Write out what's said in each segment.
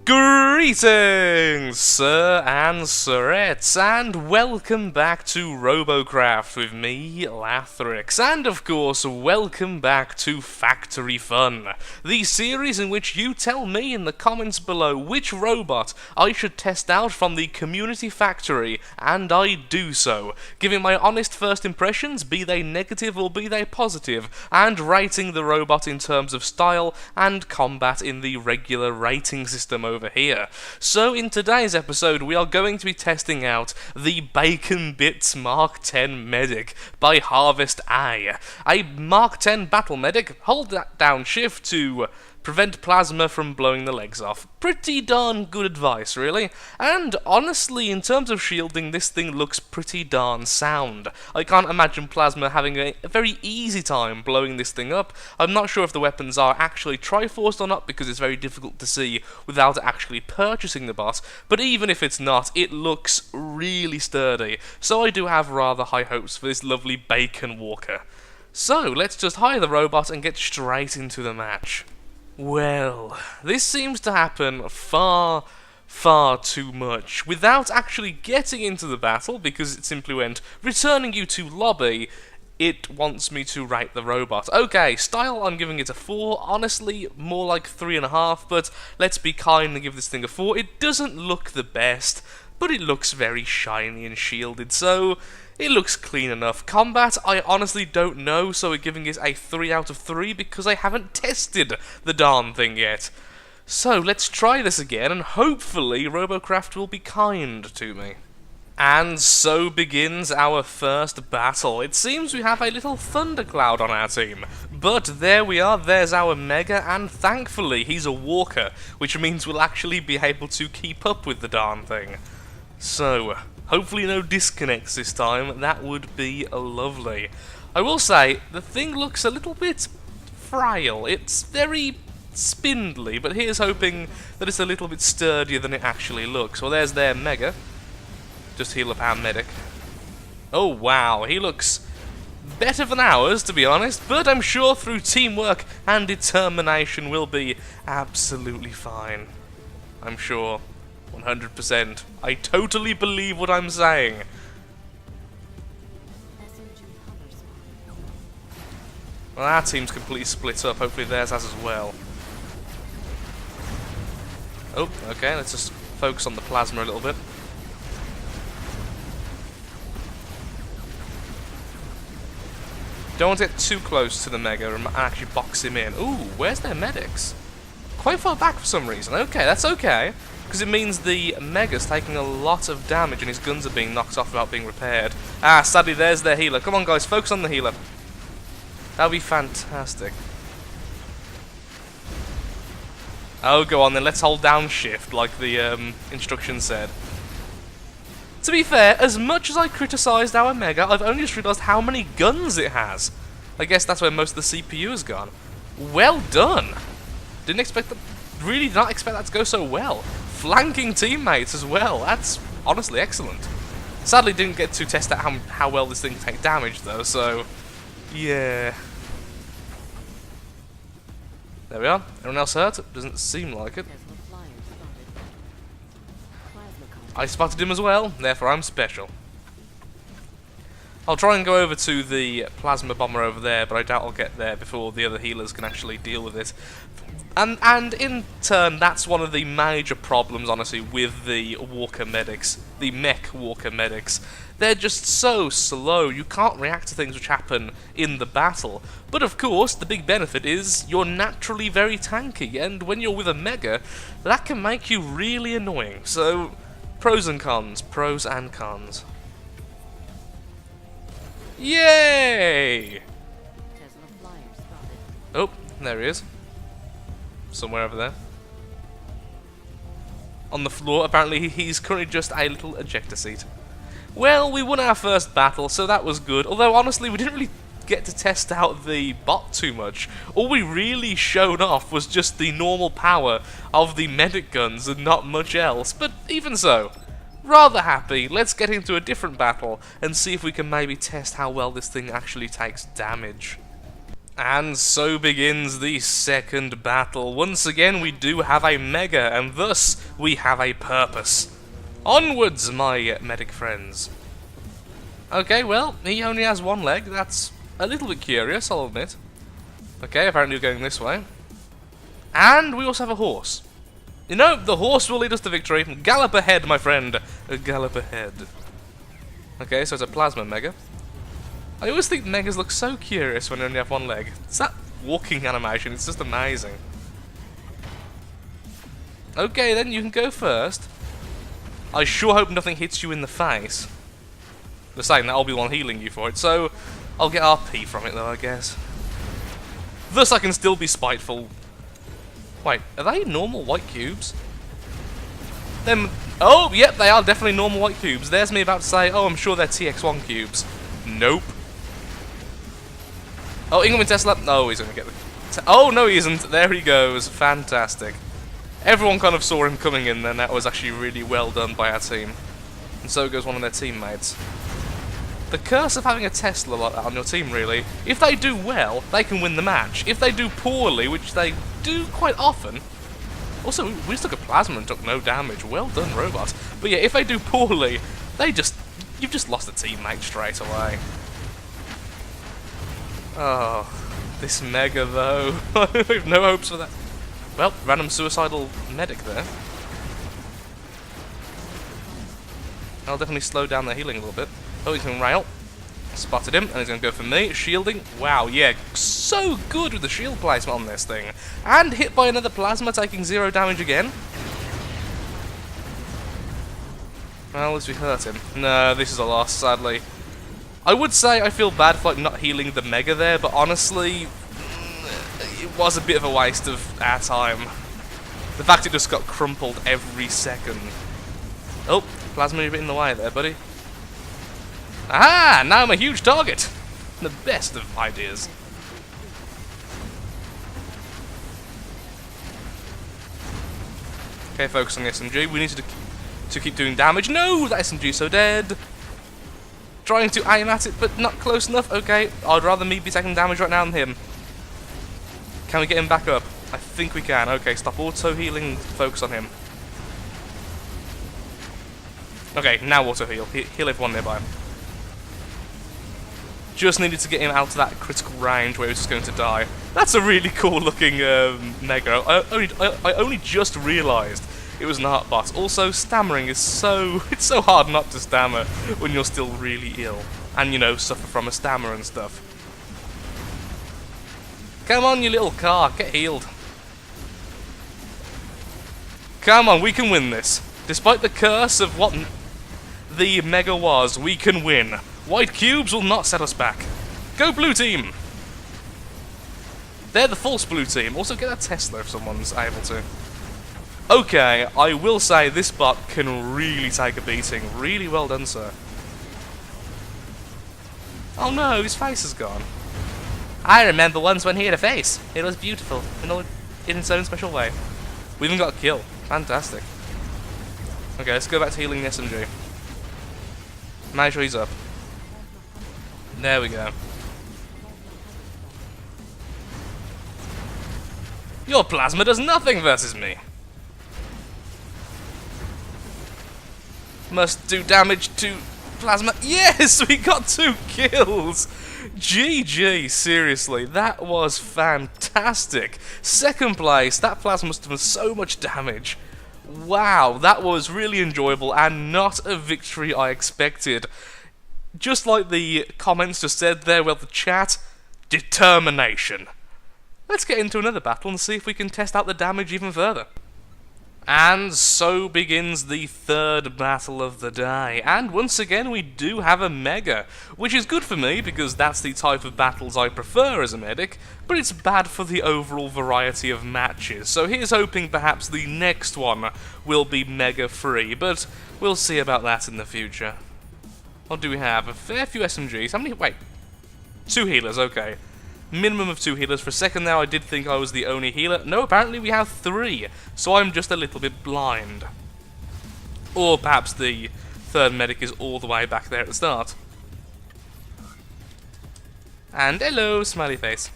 Greetings, sir and sirettes, and welcome back to Robocraft with me, Lathrix, and of course, welcome back to Factory Fun, the series in which you tell me in the comments below which robot I should test out from the community factory, and I do so, giving my honest first impressions, be they negative or be they positive, and rating the robot in terms of style and combat in the regular rating system over here. So in today's episode we are going to be testing out the Bacon Bits Mk10 Medic by HarvestA. A Mk10 battle medic, hold that down shift to prevent plasma from blowing the legs off. Pretty darn good advice, really. And honestly, in terms of shielding, this thing looks pretty darn sound. I can't imagine plasma having a very easy time blowing this thing up. I'm not sure if the weapons are actually Triforced or not, because it's very difficult to see without actually purchasing the bot, but even if it's not, it looks really sturdy. So I do have rather high hopes for this lovely Bacon Walker. So let's just hire the robot and get straight into the match. Well, this seems to happen far too much without actually getting into the battle, because it simply went, returning you to lobby, it wants me to rate the robot. Okay, style, I'm giving it a 4, honestly, more like 3.5, but let's be kind and give this thing a 4. It doesn't look the best, but it looks very shiny and shielded, so it looks clean enough. Combat, I honestly don't know, so we're giving it a 3 out of 3 because I haven't tested the darn thing yet. So let's try this again, and hopefully Robocraft will be kind to me. And so begins our first battle. It seems we have a little thundercloud on our team. But there we are, there's our Mega, and thankfully he's a walker, which means we'll actually be able to keep up with the darn thing. So, hopefully no disconnects this time, that would be lovely. I will say, the thing looks a little bit frail, it's very spindly, but here's hoping that it's a little bit sturdier than it actually looks. Well, there's their Mega. Just heal up our medic. Oh wow, he looks better than ours, to be honest, but I'm sure through teamwork and determination we'll be absolutely fine. I'm sure. 100%. I totally believe what I'm saying. Well, our team's completely split up. Hopefully theirs has as well. Oh, okay, let's just focus on the plasma a little bit. Don't want to get too close to the Mega and actually box him in. Ooh, where's their medics? Quite far back for some reason. Okay, that's okay, because it means the Mega's taking a lot of damage and his guns are being knocked off without being repaired. Ah, sadly, there's their healer. Come on, guys, focus on the healer. That'll be fantastic. Oh, go on then, let's hold down shift, like the instructions said. To be fair, as much as I criticised our Mega, I've only just realised how many guns it has. I guess that's where most of the CPU has gone. Well done! Didn't expect that, really did not expect that to go so well. Flanking teammates as well, that's honestly excellent. Sadly didn't get to test out how well this thing can take damage though, so yeah. There we are. Anyone else hurt? Doesn't seem like it. I spotted him as well, therefore I'm special. I'll try and go over to the plasma bomber over there, but I doubt I'll get there before the other healers can actually deal with it. And in turn, that's one of the major problems, honestly, with the Walker medics, the mech Walker medics. They're just so slow, you can't react to things which happen in the battle. But of course, the big benefit is you're naturally very tanky, and when you're with a Mega, that can make you really annoying. So, pros and cons, pros and cons. Yay! Oh, there he is. Somewhere over there. On the floor, apparently he's currently just a little ejector seat. Well, we won our first battle, so that was good. Although, honestly, we didn't really get to test out the bot too much. All we really showed off was just the normal power of the medic guns and not much else. But even so, rather happy. Let's get into a different battle and see if we can maybe test how well this thing actually takes damage. And so begins the second battle. Once again, we do have a Mega, and thus we have a purpose. Onwards, my medic friends. Okay, well, he only has one leg. That's a little bit curious, I'll admit. Okay, apparently we're going this way. And we also have a horse. You know, the horse will lead us to victory. Gallop ahead, my friend. Gallop ahead. Okay, so it's a plasma Mega. I always think Megas look so curious when they only have one leg. It's that walking animation, it's just amazing. Okay, then you can go first. I sure hope nothing hits you in the face. The saying that I'll be the one healing you for it, so I'll get RP from it though, I guess. Thus I can still be spiteful. Wait, are they normal white cubes? Them. Oh, yep, they are definitely normal white cubes. There's me about to say, oh, I'm sure they're TX1 cubes. Nope. Oh, incoming Tesla. No, he's gonna get the. Oh no, he isn't. There he goes. Fantastic. Everyone kind of saw him coming in, then that was actually really well done by our team. And so goes one of their teammates. The curse of having a Tesla like that on your team, really. If they do well, they can win the match. If they do poorly, which they do quite often. Also, we just took a plasma and took no damage. Well done, robot. But yeah, if they do poorly, you've just lost a teammate straight away. Oh, this Mega though. We've no hopes for that. Well, random suicidal medic there. I'll definitely slow down the healing a little bit. Oh, he's going to rail. Spotted him, and he's going to go for me. Shielding. Wow, yeah, so good with the shield placement on this thing. And hit by another plasma, taking 0 damage again. Well, at least we hurt him. No, this is a loss, sadly. I would say I feel bad for like not healing the Mega there, but honestly, it was a bit of a waste of our time. The fact it just got crumpled every second. Oh, plasma, you're a bit in the way there, buddy. Aha! Now I'm a huge target! The best of ideas. Okay, focus on the SMG. We need to keep doing damage. No! That SMG's so dead! Trying to aim at it, but not close enough. Okay, I'd rather me be taking damage right now than him. Can we get him back up? I think we can. Okay, stop auto-healing. Focus on him. Okay, now auto-heal. Heal everyone nearby. Just needed to get him out of that critical range where he was just going to die. That's a really cool looking Mega. I only just realised it was an art bot. Also, stammering is it's so hard not to stammer when you're still really ill. And, you know, suffer from a stammer and stuff. Come on, you little car, get healed. Come on, we can win this. Despite the curse of what the Mega was, we can win. White cubes will not set us back. Go blue team! They're the false blue team. Also get that Tesla if someone's able to. Okay, I will say this bot can really take a beating. Really well done, sir. Oh no, his face is gone. I remember once when he had a face. It was beautiful in its own special way. We even got a kill. Fantastic. Okay, let's go back to healing the SMG. Make sure he's up. There we go. Your plasma does nothing versus me. Must do damage to plasma. Yes, we got 2 kills. GG, seriously, that was fantastic. Second place, that plasma must have done so much damage. Wow, that was really enjoyable and not a victory I expected. Just like the comments just said there, well, the chat, determination. Let's get into another battle and see if we can test out the damage even further. And so begins the third battle of the day, and once again we do have a Mega, which is good for me because that's the type of battles I prefer as a medic, but it's bad for the overall variety of matches, so here's hoping perhaps the next one will be Mega free, but we'll see about that in the future. What do we have? A fair few SMGs. How many? Wait. 2 healers, okay. Minimum of 2 healers. For a second now I did think I was the only healer. No, apparently we have 3, so I'm just a little bit blind. Or perhaps the third medic is all the way back there at the start. And hello, smiley face.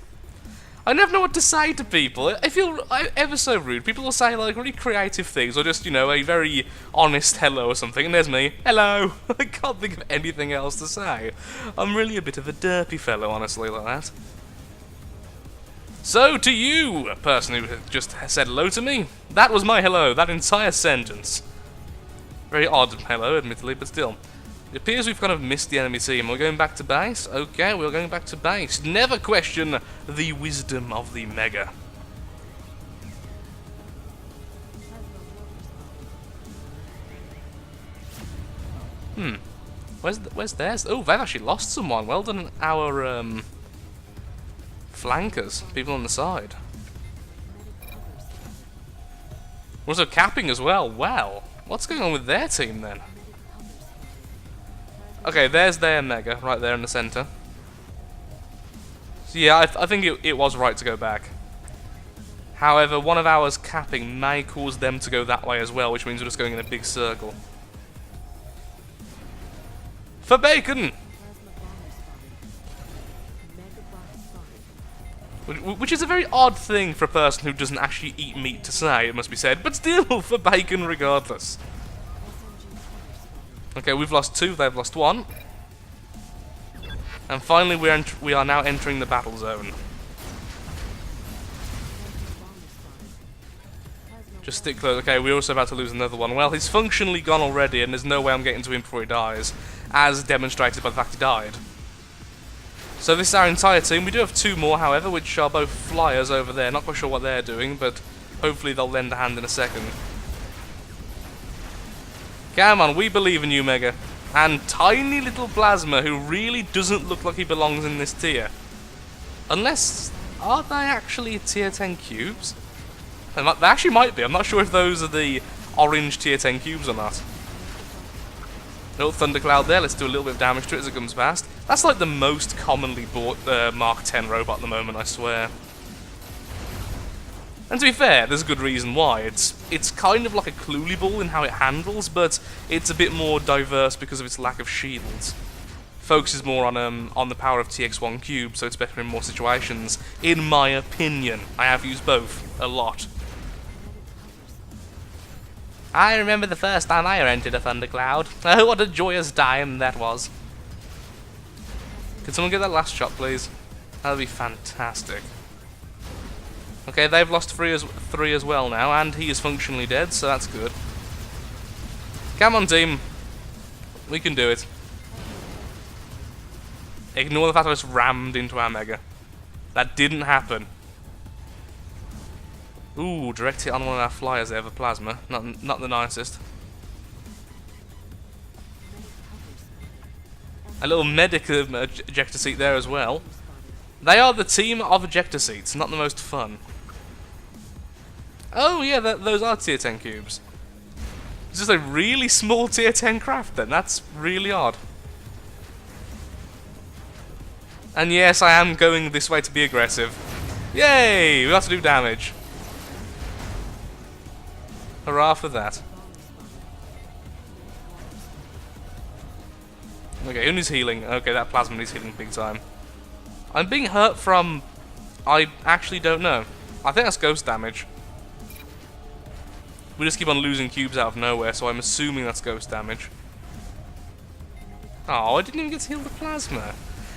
I never know what to say to people. I feel ever so rude. People will say like really creative things, or just, you know, a very honest hello or something, and there's me, hello. I can't think of anything else to say. I'm really a bit of a derpy fellow, honestly, like that. So, to you, person who just said hello to me, that was my hello, that entire sentence. Very odd hello, admittedly, but still. It appears we've kind of missed the enemy team. We're going back to base? Okay, we're going back to base. Never question the wisdom of the Mega. Where's theirs? Oh, they've actually lost someone. Well done, our, flankers. People on the side. Also capping as well. Wow. What's going on with their team, then? Okay, there's their Mega, right there in the center. So yeah, I think it was right to go back. However, one of ours capping may cause them to go that way as well, which means we're just going in a big circle. For bacon! Which is a very odd thing for a person who doesn't actually eat meat to say, it must be said, but still, for bacon regardless. Okay, we've lost 2, they've lost 1. And finally we are now entering the battle zone. Just stick close. Okay, we're also about to lose another one. Well, he's functionally gone already, and there's no way I'm getting to him before he dies, as demonstrated by the fact he died. So this is our entire team. We do have 2 more, however, which are both flyers over there. Not quite sure what they're doing, but hopefully they'll lend a hand in a second. Come on, we believe in you, Mega. And tiny little Plasma, who really doesn't look like he belongs in this tier. Unless, are they actually tier 10 cubes? They actually might be. I'm not sure if those are the orange tier 10 cubes or not. Little Thundercloud there. Let's do a little bit of damage to it as it comes past. That's like the most commonly bought Mk10 robot at the moment, I swear. And to be fair, there's a good reason why. It's kind of like a Cluely Ball in how it handles, but it's a bit more diverse because of its lack of shields. Focuses more on the power of TX1 cube, so it's better in more situations, in my opinion. I have used both a lot. I remember the first time I entered a Thundercloud. Oh, what a joyous time that was. Can someone get that last shot, please? That would be fantastic. Okay, they've lost 3 as well now, and he is functionally dead, so that's good. Come on, team. We can do it. Ignore the fact I just rammed into our Mega. That didn't happen. Ooh, direct hit on one of our flyers there, the Plasma. Not the nicest. A little medic ejector seat there as well. They are the team of ejector seats, not the most fun. Oh yeah, those are tier 10 cubes. It's just a really small tier 10 craft then, that's really odd. And yes, I am going this way to be aggressive. Yay! We have to do damage. Hurrah for that. Okay, who needs healing? Okay, that Plasma needs healing big time. I'm being hurt from... I actually don't know. I think that's ghost damage. We just keep on losing cubes out of nowhere, so I'm assuming that's ghost damage. Oh, I didn't even get to heal the Plasma.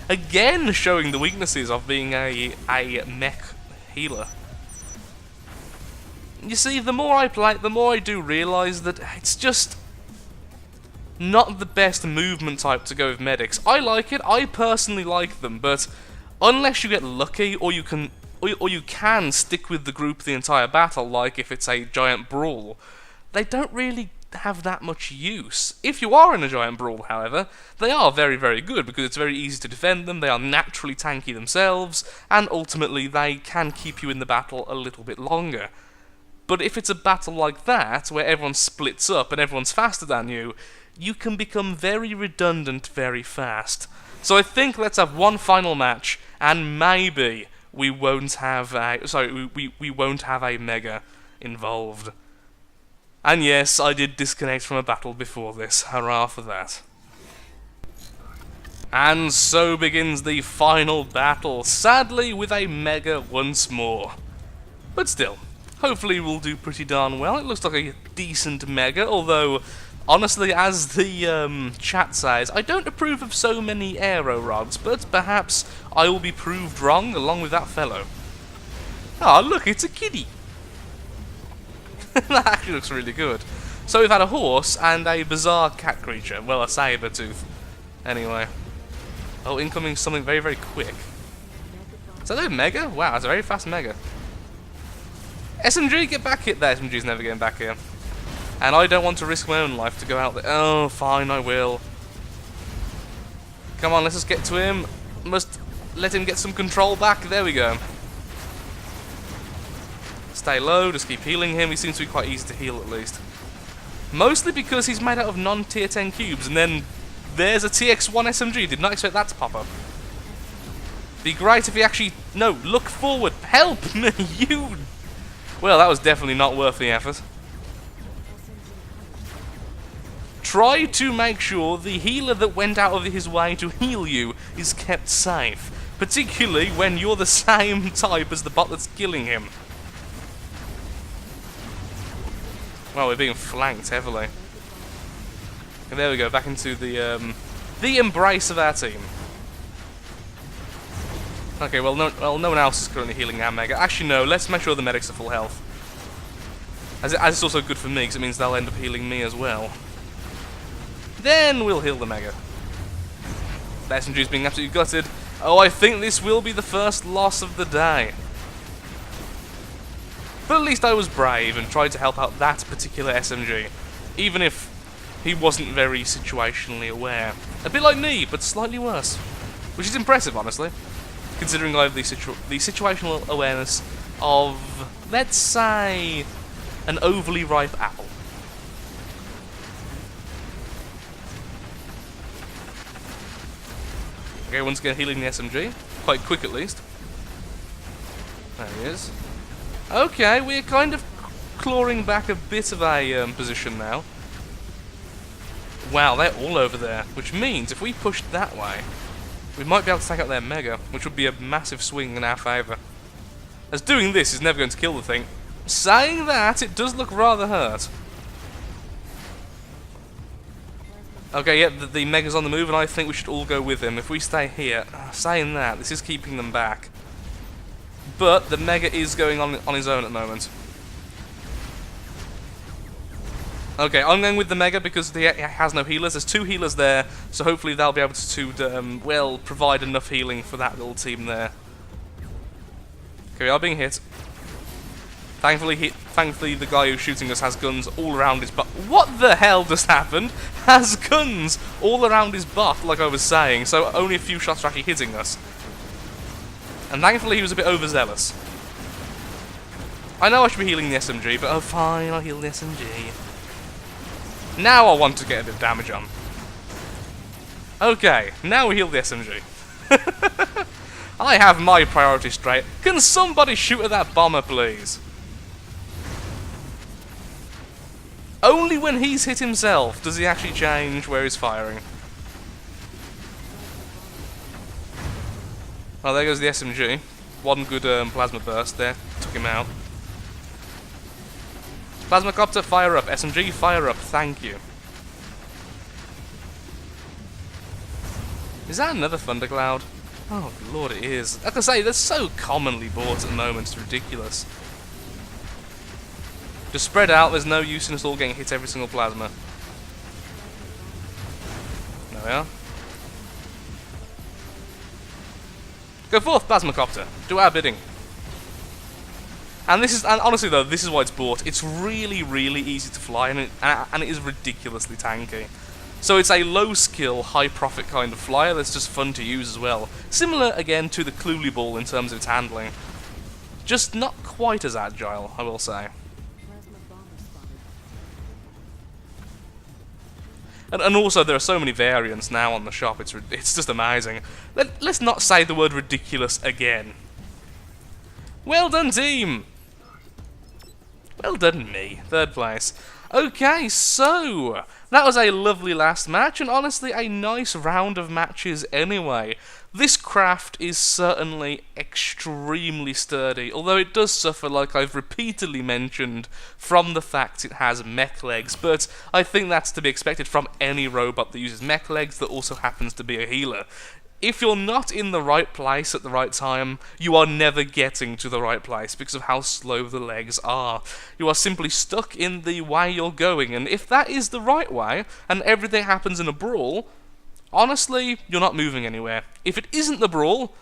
Again, showing the weaknesses of being a mech healer. You see, the more I play, the more I do realise that it's just not the best movement type to go with medics. I like it, I personally like them, but unless you get lucky, or you can stick with the group the entire battle, like if it's a giant brawl, they don't really have that much use. If you are in a giant brawl, however, they are very, very good, because it's very easy to defend them, they are naturally tanky themselves, and ultimately they can keep you in the battle a little bit longer. But if it's a battle like that, where everyone splits up and everyone's faster than you, you can become very redundant very fast. So I think let's have one final match, and maybe we won't have a... we won't have a Mega involved. And yes, I did disconnect from a battle before this. Hurrah for that. And so begins the final battle, sadly with a Mega once more. But still, hopefully we'll do pretty darn well. It looks like a decent Mega, although, honestly, as the chat says, I don't approve of so many aero rods, but perhaps I will be proved wrong along with that fellow. Oh, look, it's a kitty! That actually looks really good. So we've had a horse and a bizarre cat creature. Well, a saber tooth. Anyway. Oh, incoming something very, very quick. Is that a Mega? Wow, that's a very fast Mega. SMG, get back here. The SMG's never getting back here. And I don't want to risk my own life to go out there. Oh, fine, I will. Come on, let's just get to him. Must let him get some control back. There we go. Stay low, just keep healing him. He seems to be quite easy to heal at least. Mostly because he's made out of non-tier 10 cubes, and then there's a TX1 SMG. Did not expect that to pop up. Be great if he actually... No, look forward. Help me, you... Well, that was definitely not worth the effort. Try to make sure the healer that went out of his way to heal you is kept safe. Particularly when you're the same type as the bot that's killing him. Well, we're being flanked heavily. And there we go, back into the embrace of our team. Okay, well, no one else is currently healing our Mega. Actually, no, let's make sure the medics are full health. As it's also good for me, because it means they'll end up healing me as well. Then we'll heal the Mega. The SMG's being absolutely gutted. Oh, I think this will be the first loss of the day. But at least I was brave and tried to help out that particular SMG, even if he wasn't very situationally aware. A bit like me, but slightly worse. Which is impressive, honestly, considering I have the situational awareness of, let's say, an overly ripe apple. Okay, once again healing the SMG, quite quick at least. There he is. Okay, we're kind of clawing back a bit of a position now. Wow, they're all over there, which means if we pushed that way, we might be able to take out their Mega, which would be a massive swing in our favour. As doing this is never going to kill the thing. Saying that, it does look rather hurt. Okay, yeah, the Mega's on the move, and I think we should all go with him. If we stay here, saying that, this is keeping them back. But the Mega is going on his own at the moment. Okay, I'm going with the Mega because he has no healers. There's 2 healers there, so hopefully they'll be able to well, provide enough healing for that little team there. Okay, we are being hit. Thankfully, the guy who's shooting us has guns all around his butt. What the hell just happened? Has guns all around his butt, like I was saying, so only a few shots are actually hitting us. And thankfully he was a bit overzealous. I know I should be healing the SMG, but oh fine, I'll heal the SMG. Now I want to get a bit of damage on. Okay, now we heal the SMG. I have my priorities straight. Can somebody shoot at that bomber, please? Only when he's hit himself does he actually change where he's firing. Oh, there goes the SMG. One good plasma burst there. Took him out. Plasmacopter, fire up. SMG, fire up. Thank you. Is that another thundercloud? Oh, lord, it is. Like I say, they're so commonly bought at the moment, it's ridiculous. Just spread out, there's no use in us all getting hit every single plasma. There we are. Go forth, Plasmacopter. Do our bidding. And honestly though, this is why it's bought. It's really, really easy to fly, and it is ridiculously tanky. So it's a low skill, high profit kind of flyer that's just fun to use as well. Similar again to the Cluely Ball in terms of its handling. Just not quite as agile, I will say. And also there are so many variants now on the shop, it's just amazing. Let's not say the word ridiculous again. Well done, team! Well done, me. 3rd place. Okay, so that was a lovely last match, and honestly a nice round of matches anyway. This craft is certainly extremely sturdy, although it does suffer, like I've repeatedly mentioned, from the fact it has mech legs, but I think that's to be expected from any robot that uses mech legs that also happens to be a healer. If you're not in the right place at the right time, you are never getting to the right place because of how slow the legs are. You are simply stuck in the way you're going, and if that is the right way, and everything happens in a brawl, honestly, you're not moving anywhere. If it isn't the brawl,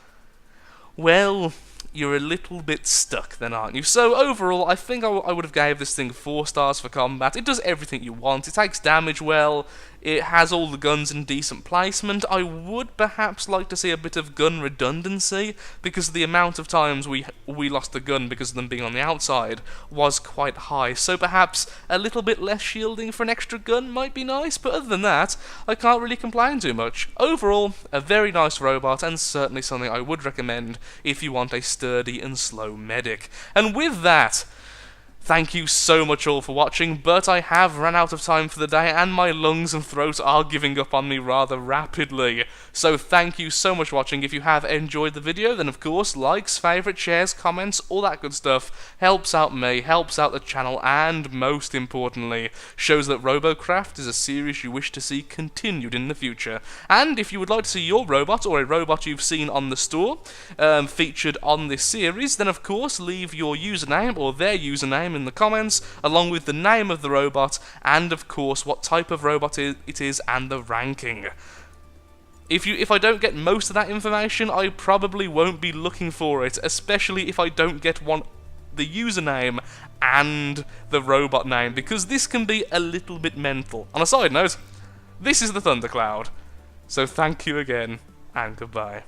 well, you're a little bit stuck then, aren't you? So overall, I think I would have gave this thing 4 stars for combat. It does everything you want. It takes damage well. It has all the guns in decent placement. I would perhaps like to see a bit of gun redundancy, because the amount of times we lost the gun because of them being on the outside was quite high. So perhaps a little bit less shielding for an extra gun might be nice, but other than that, I can't really complain too much. Overall, a very nice robot, and certainly something I would recommend if you want a sturdy and slow medic. And with that, thank you so much all for watching, but I have run out of time for the day, and my lungs and throat are giving up on me rather rapidly. So thank you so much for watching. If you have enjoyed the video, then of course, likes, favourites, shares, comments, all that good stuff helps out me, helps out the channel, and most importantly, shows that Robocraft is a series you wish to see continued in the future. And if you would like to see your robot, or a robot you've seen on the store, featured on this series, then of course, leave your username, or their username, in the comments, along with the name of the robot, and of course what type of robot it is, and the ranking. If I don't get most of that information, I probably won't be looking for it, especially if I don't get the username and the robot name, because this can be a little bit mental. On a side note, this is the Thundercloud, so thank you again, and goodbye.